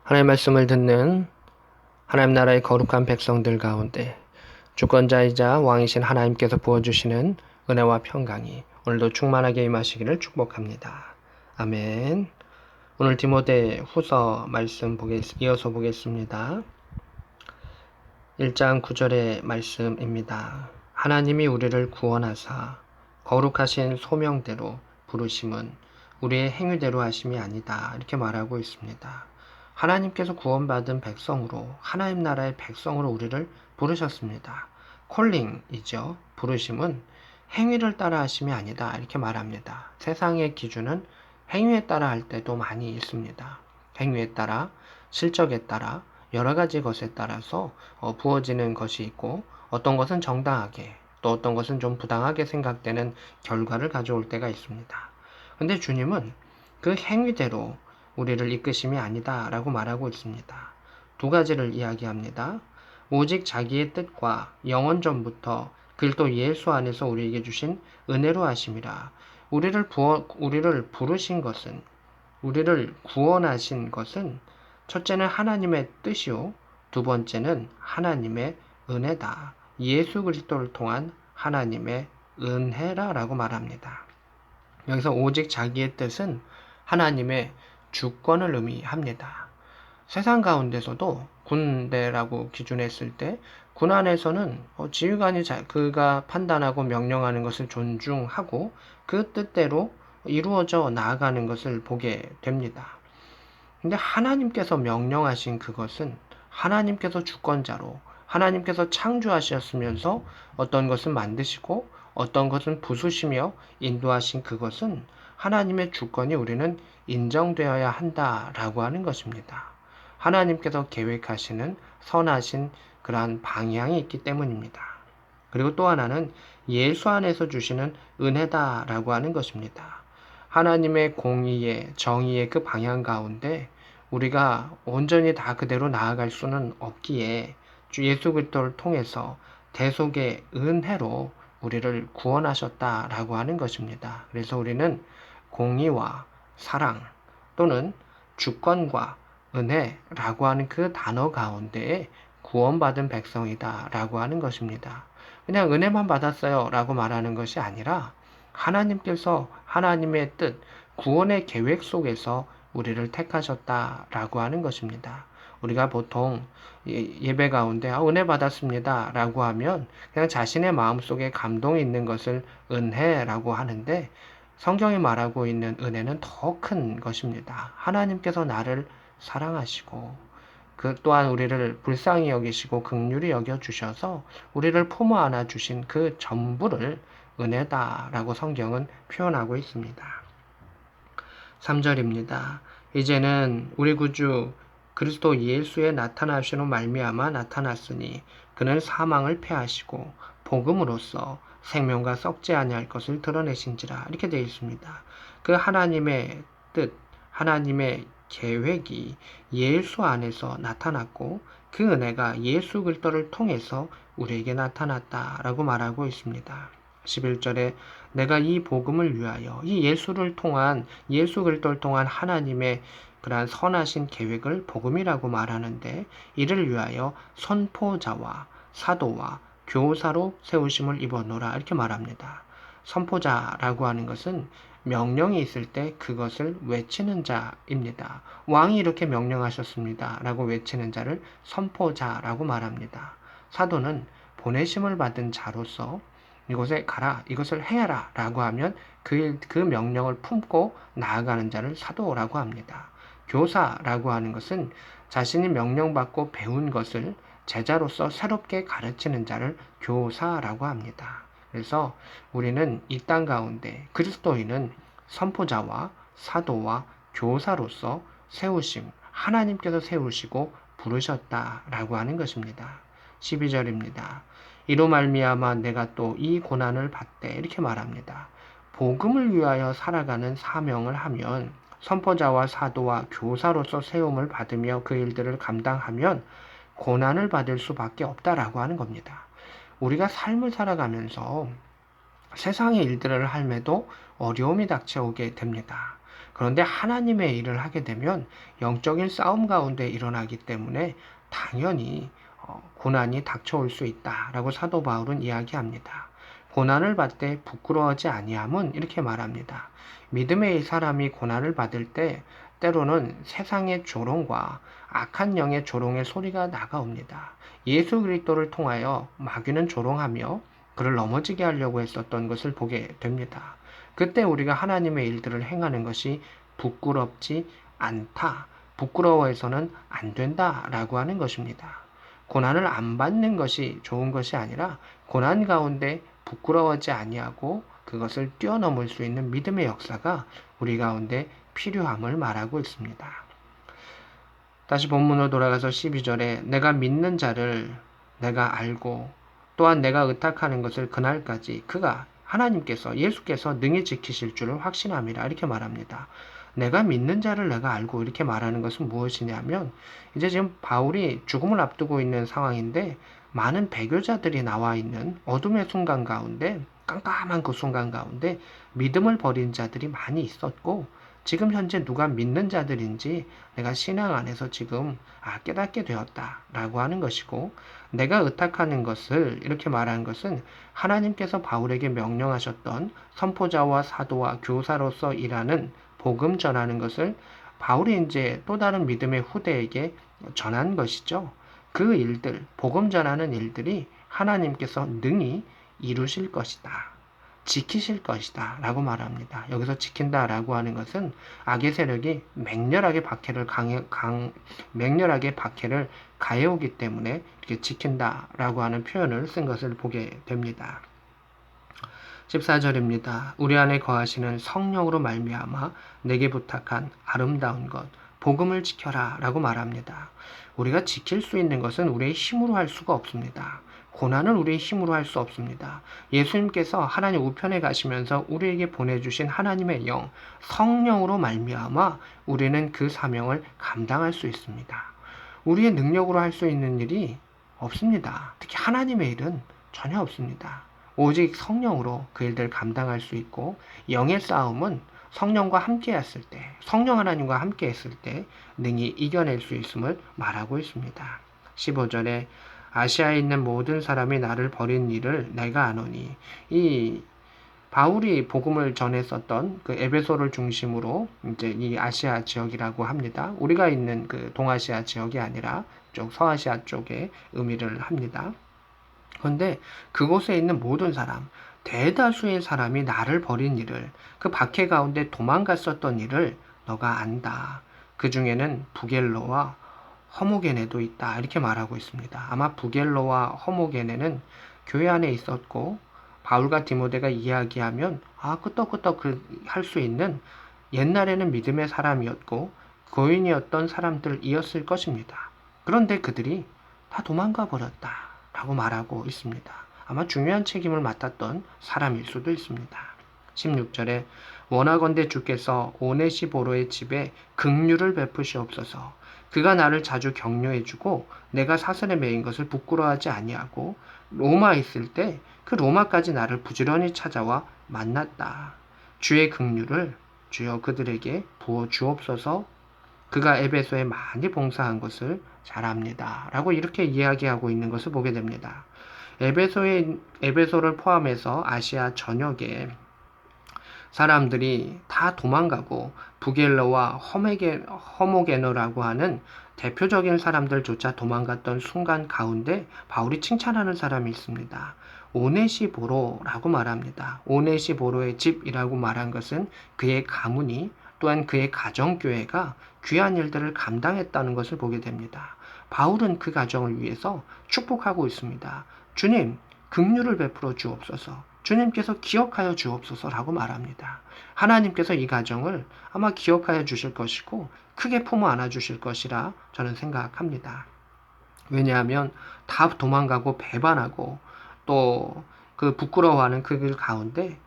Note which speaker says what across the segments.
Speaker 1: 하나님의 말씀을 듣는 하나님 나라의 거룩한 백성들 가운데 주권자이자 왕이신 하나님께서 부어주시는 은혜와 평강이 오늘도 충만하게 임하시기를 축복합니다. 아멘. 오늘 디모데 후서 말씀 이어서 보겠습니다. 1장 9절의 말씀입니다. 하나님이 우리를 구원하사 거룩하신 소명대로 부르심은 우리의 행위대로 하심이 아니다. 이렇게 말하고 있습니다. 하나님께서 구원받은 백성으로 하나님 나라의 백성으로 우리를 부르셨습니다. 콜링이죠. 부르심은 행위를 따라 하심이 아니다. 이렇게 말합니다. 세상의 기준은 행위에 따라 할 때도 많이 있습니다. 행위에 따라, 실적에 따라, 여러 가지 것에 따라서 부어지는 것이 있고 어떤 것은 정당하게 또 어떤 것은 좀 부당하게 생각되는 결과를 가져올 때가 있습니다. 근데 주님은 그 행위대로 우리를 이끄심이 아니다 라고 말하고 있습니다. 두 가지를 이야기합니다. 오직 자기의 뜻과 영원 전부터 그리스도 예수 안에서 우리에게 주신 은혜로 하심이라. 우리를 부르신 것은, 우리를 구원하신 것은 첫째는 하나님의 뜻이요, 두 번째는 하나님의 은혜다. 예수 그리스도를 통한 하나님의 은혜라라고 말합니다. 여기서 오직 자기의 뜻은 하나님의 주권을 의미합니다. 세상 가운데서도 군대라고 기준했을 때 군 안에서는 지휘관이 그가 판단하고 명령하는 것을 존중하고 그 뜻대로 이루어져 나아가는 것을 보게 됩니다. 근데 하나님께서 명령하신 그것은 하나님께서 주권자로 하나님께서 창조하셨으면서 어떤 것은 만드시고 어떤 것은 부수시며 인도하신 그것은 하나님의 주권이 우리는 인정되어야 한다라고 하는 것입니다. 하나님께서 계획하시는 선하신 그러한 방향이 있기 때문입니다. 그리고 또 하나는 예수 안에서 주시는 은혜다라고 하는 것입니다. 하나님의 공의의 정의의 그 방향 가운데 우리가 온전히 다 그대로 나아갈 수는 없기에 주 예수 그리스도를 통해서 대속의 은혜로 우리를 구원하셨다라고 하는 것입니다. 그래서 우리는 공의와 사랑 또는 주권과 은혜라고 하는 그 단어 가운데에 구원받은 백성이다라고 하는 것입니다. 그냥 은혜만 받았어요 라고 말하는 것이 아니라 하나님께서 하나님의 뜻, 구원의 계획 속에서 우리를 택하셨다라고 하는 것입니다. 우리가 보통 예배 가운데 은혜 받았습니다 라고 하면 그냥 자신의 마음속에 감동이 있는 것을 은혜라고 하는데 성경이 말하고 있는 은혜는 더 큰 것입니다. 하나님께서 나를 사랑하시고 그 또한 우리를 불쌍히 여기시고 긍휼히 여겨 주셔서 우리를 품어 안아 주신 그 전부를 은혜다라고 성경은 표현하고 있습니다. 3절입니다. 이제는 우리 구주 그리스도 예수의 나타나시는 말미암아 나타났으니 그는 사망을 패하시고 복음으로써 생명과 썩지 아니할 것을 드러내신지라. 이렇게 되어 있습니다. 그 하나님의 뜻, 하나님의 계획이 예수 안에서 나타났고 그 은혜가 예수 그리스도를 통해서 우리에게 나타났다라고 말하고 있습니다. 11절에 내가 이 복음을 위하여 이 예수 그리스도를 통한 하나님의 그러한 선하신 계획을 복음이라고 말하는데 이를 위하여 선포자와 사도와 교사로 세우심을 입었노라 이렇게 말합니다. 선포자라고 하는 것은 명령이 있을 때 그것을 외치는 자입니다. 왕이 이렇게 명령하셨습니다 라고 외치는 자를 선포자라고 말합니다. 사도는 보내심을 받은 자로서 이곳에 가라, 이것을 행하라 라고 하면 그 명령을 품고 나아가는 자를 사도라고 합니다. 교사라고 하는 것은 자신이 명령받고 배운 것을 제자로서 새롭게 가르치는 자를 교사라고 합니다. 그래서 우리는 이 땅 가운데 그리스도인은 선포자와 사도와 교사로서 하나님께서 세우시고 부르셨다라고 하는 것입니다. 12절입니다. 이로 말미암아 내가 또 이 고난을 받되 이렇게 말합니다. 복음을 위하여 살아가는 사명을 하면 선포자와 사도와 교사로서 세움을 받으며 그 일들을 감당하면 고난을 받을 수밖에 없다라고 하는 겁니다. 우리가 삶을 살아가면서 세상의 일들을 할매도 어려움이 닥쳐오게 됩니다. 그런데 하나님의 일을 하게 되면 영적인 싸움 가운데 일어나기 때문에 당연히 고난이 닥쳐올 수 있다라고 사도 바울은 이야기합니다. 고난을 받되 부끄러워하지 아니함은 이렇게 말합니다. 믿음의 사람이 고난을 받을 때 때로는 세상의 조롱과 악한 영의 조롱의 소리가 나가옵니다. 예수 그리스도를 통하여 마귀는 조롱하며 그를 넘어지게 하려고 했었던 것을 보게 됩니다. 그때 우리가 하나님의 일들을 행하는 것이 부끄럽지 않다. 부끄러워해서는 안 된다라고 하는 것입니다. 고난을 안 받는 것이 좋은 것이 아니라 고난 가운데 부끄러워하지 아니하고 그것을 뛰어넘을 수 있는 믿음의 역사가 우리 가운데 필요함을 말하고 있습니다. 다시 본문으로 돌아가서 12절에 내가 믿는 자를 내가 알고 또한 내가 의탁하는 것을 그날까지 그가 하나님께서 예수께서 능히 지키실 줄을 확신함이라 이렇게 말합니다. 내가 믿는 자를 내가 알고 이렇게 말하는 것은 무엇이냐면 이제 지금 바울이 죽음을 앞두고 있는 상황인데 많은 배교자들이 나와 있는 어둠의 순간 가운데 깜깜한 그 순간 가운데 믿음을 버린 자들이 많이 있었고 지금 현재 누가 믿는 자들인지 내가 신앙 안에서 지금 깨닫게 되었다라고 하는 것이고 내가 의탁하는 것을 이렇게 말하는 것은 하나님께서 바울에게 명령하셨던 선포자와 사도와 교사로서 일하는 복음 전하는 것을 바울이 이제 또 다른 믿음의 후대에게 전한 것이죠. 그 일들, 복음 전하는 일들이 하나님께서 능히 이루실 것이다. 지키실 것이다 라고 말합니다. 여기서 지킨다라고 하는 것은 악의 세력이 맹렬하게 박해를 가해오기 때문에 이렇게 지킨다라고 하는 표현을 쓴 것을 보게 됩니다. 14절입니다. 우리 안에 거하시는 성령으로 말미암아 내게 부탁한 아름다운 것 복음을 지켜라 라고 말합니다. 우리가 지킬 수 있는 것은 우리의 힘으로 할 수가 없습니다. 고난은 우리의 힘으로 할 수 없습니다. 예수님께서 하나님 우편에 가시면서 우리에게 보내주신 하나님의 영, 성령으로 말미암아 우리는 그 사명을 감당할 수 있습니다. 우리의 능력으로 할 수 있는 일이 없습니다. 특히 하나님의 일은 전혀 없습니다. 오직 성령으로 그 일들을 감당할 수 있고 영의 싸움은 성령과 함께 했을 때, 성령 하나님과 함께 했을 때 능히 이겨낼 수 있음을 말하고 있습니다. 15절에 아시아에 있는 모든 사람이 나를 버린 일을 내가 아노니 이 바울이 복음을 전했었던 그 에베소를 중심으로 이제 이 아시아 지역이라고 합니다. 우리가 있는 그 동아시아 지역이 아니라 쪽 서아시아 쪽에 의미를 합니다. 그런데 그곳에 있는 모든 사람, 대다수의 사람이 나를 버린 일을 그 박해 가운데 도망갔었던 일을 너가 안다. 그 중에는 부겔로와 허모게네도 있다. 이렇게 말하고 있습니다. 아마 부겔로와 허모게네는 교회 안에 있었고 바울과 디모데가 이야기하면 끄떡끄떡 할 수 있는 옛날에는 믿음의 사람이었고 고인이었던 사람들이었을 것입니다. 그런데 그들이 다 도망가 버렸다. 라고 말하고 있습니다. 아마 중요한 책임을 맡았던 사람일 수도 있습니다. 16절에 원하건대 주께서 오네시보로의 집에 긍휼을 베푸시옵소서. 그가 나를 자주 격려해주고 내가 사슬에 매인 것을 부끄러워하지 아니하고 로마에 있을 때 그 로마까지 나를 부지런히 찾아와 만났다. 주의 긍휼을 주여 그들에게 부어 주옵소서. 그가 에베소에 많이 봉사한 것을 잘 압니다. 라고 이렇게 이야기하고 있는 것을 보게 됩니다. 에베소를 포함해서 아시아 전역에 사람들이 다 도망가고 부겔러와 허모게노라고 하는 대표적인 사람들조차 도망갔던 순간 가운데 바울이 칭찬하는 사람이 있습니다. 오네시보로라고 말합니다. 오네시보로의 집이라고 말한 것은 그의 가문이 또한 그의 가정교회가 귀한 일들을 감당했다는 것을 보게 됩니다. 바울은 그 가정을 위해서 축복하고 있습니다. 주님, 긍휼을 베풀어 주옵소서. 주님께서 기억하여 주옵소서라고 말합니다. 하나님께서 이 가정을 아마 기억하여 주실 것이고 크게 품어 안아 주실 것이라 저는 생각합니다. 왜냐하면 다 도망가고 배반하고 또 그 부끄러워하는 그 길 가운데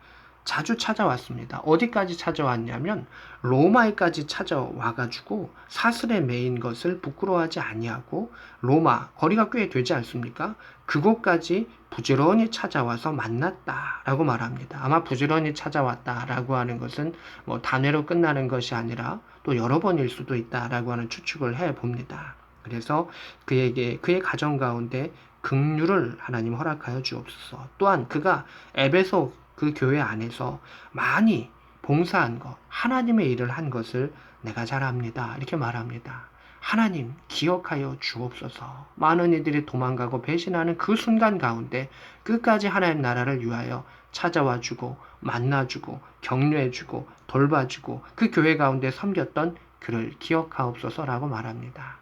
Speaker 1: 자주 찾아왔습니다. 어디까지 찾아왔냐면 로마에까지 찾아와가지고 사슬에 매인 것을 부끄러워하지 아니하고, 로마 거리가 꽤 되지 않습니까? 그곳까지 부지런히 찾아와서 만났다라고 말합니다. 아마 부지런히 찾아왔다라고 하는 것은 뭐 단회로 끝나는 것이 아니라 또 여러 번일 수도 있다라고 하는 추측을 해 봅니다. 그래서 그의 가정 가운데 긍휼을 하나님 허락하여 주옵소서. 또한 그가 에베소 그 교회 안에서 많이 봉사한 것, 하나님의 일을 한 것을 내가 잘 압니다. 이렇게 말합니다. 하나님 기억하여 주옵소서. 많은 이들이 도망가고 배신하는 그 순간 가운데 끝까지 하나님 나라를 위하여 찾아와 주고 만나주고 격려해 주고 돌봐주고 그 교회 가운데 섬겼던 그를 기억하옵소서라고 말합니다.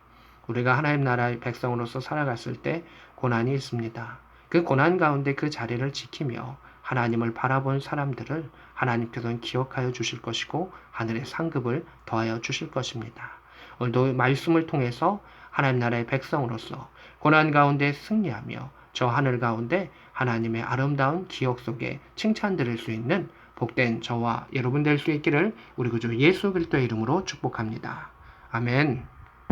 Speaker 1: 우리가 하나님 나라의 백성으로서 살아갔을 때 고난이 있습니다. 그 고난 가운데 그 자리를 지키며 하나님을 바라본 사람들을 하나님께서는 기억하여 주실 것이고 하늘의 상급을 더하여 주실 것입니다. 오늘도 말씀을 통해서 하나님 나라의 백성으로서 고난 가운데 승리하며 저 하늘 가운데 하나님의 아름다운 기억 속에 칭찬 드릴 수 있는 복된 저와 여러분 될 수 있기를 우리 구주 예수 그리스도의 이름으로 축복합니다. 아멘.